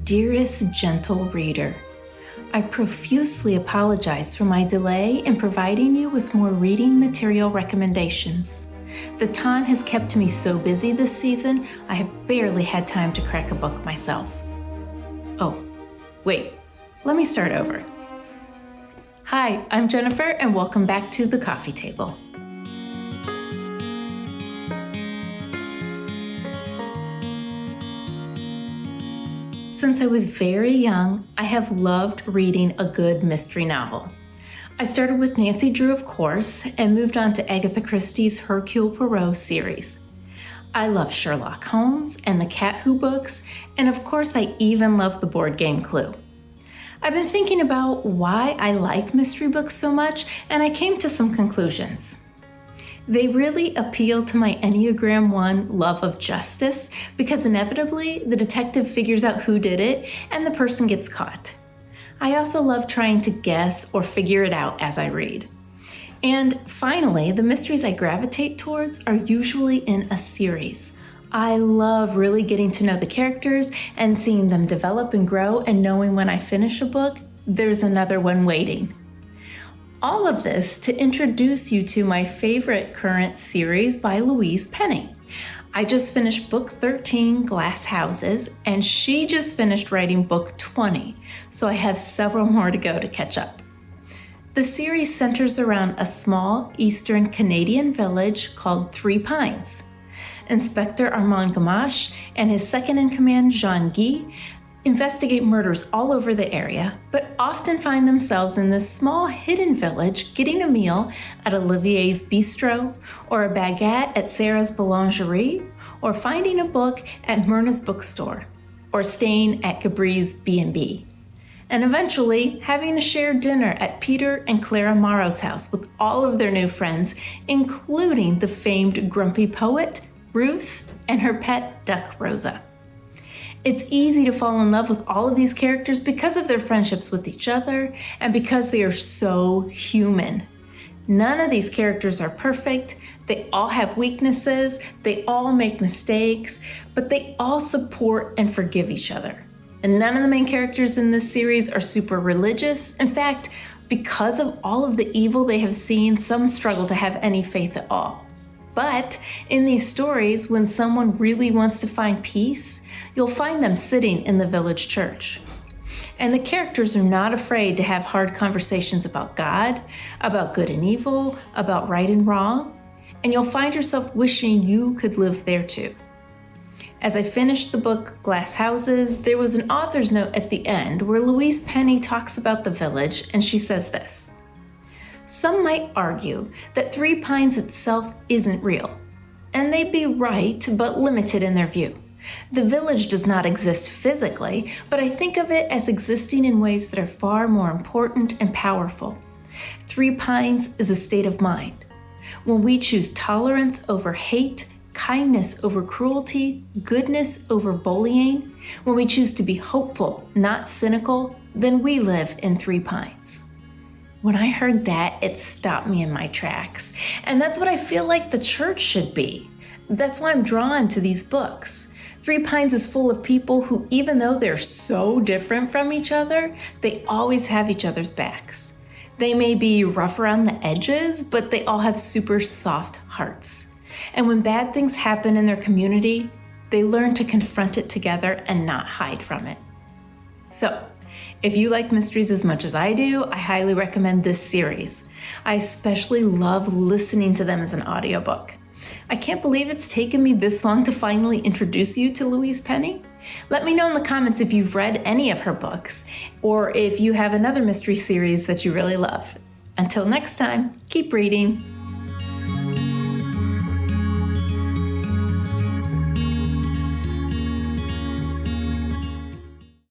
Dearest gentle reader, I profusely apologize for my delay in providing you with more reading material recommendations. The ton has kept me so busy this season, I have barely had time to crack a book myself. Oh, wait, let me start over. Hi, I'm Jennifer, and welcome back to The Coffee Table. Since I was very young, I have loved reading a good mystery novel. I started with Nancy Drew, of course, and moved on to Agatha Christie's Hercule Poirot series. I love Sherlock Holmes and the Cat Who books, and of course I even love the board game Clue. I've been thinking about why I like mystery books so much, and I came to some conclusions. They really appeal to my Enneagram 1 love of justice because inevitably the detective figures out who did it and the person gets caught. I also love trying to guess or figure it out as I read. And finally, the mysteries I gravitate towards are usually in a series. I love really getting to know the characters and seeing them develop and grow and knowing when I finish a book, there's another one waiting. All of this to introduce you to my favorite current series by Louise Penny. I just finished book 13, Glass Houses, and she just finished writing book 20, so I have several more to go to catch up. The series centers around a small eastern Canadian village called Three Pines. Inspector Armand Gamache and his second-in-command, Jean Guy, investigate murders all over the area, but often find themselves in this small hidden village getting a meal at Olivier's Bistro, or a baguette at Sarah's Boulangerie, or finding a book at Myrna's bookstore, or staying at Gabri's B&B. And eventually having a shared dinner at Peter and Clara Morrow's house with all of their new friends, including the famed grumpy poet, Ruth, and her pet duck, Rosa. It's easy to fall in love with all of these characters because of their friendships with each other and because they are so human. None of these characters are perfect, they all have weaknesses, they all make mistakes, but they all support and forgive each other. And none of the main characters in this series are super religious. In fact, because of all of the evil they have seen, some struggle to have any faith at all. But in these stories, when someone really wants to find peace, you'll find them sitting in the village church. And the characters are not afraid to have hard conversations about God, about good and evil, about right and wrong, and you'll find yourself wishing you could live there too. As I finished the book Glass Houses, there was an author's note at the end where Louise Penny talks about the village, and she says this: "Some might argue that Three Pines itself isn't real, and they'd be right, but limited in their view. The village does not exist physically, but I think of it as existing in ways that are far more important and powerful. Three Pines is a state of mind. When we choose tolerance over hate, kindness over cruelty, goodness over bullying, when we choose to be hopeful, not cynical, then we live in Three Pines." When I heard that, it stopped me in my tracks. And that's what I feel like the church should be. That's why I'm drawn to these books. Three Pines is full of people who, even though they're so different from each other, they always have each other's backs. They may be rough around the edges, but they all have super soft hearts. And when bad things happen in their community, they learn to confront it together and not hide from it. So, if you like mysteries as much as I do, I highly recommend this series. I especially love listening to them as an audiobook. I can't believe it's taken me this long to finally introduce you to Louise Penny. Let me know in the comments if you've read any of her books, or if you have another mystery series that you really love. Until next time, keep reading.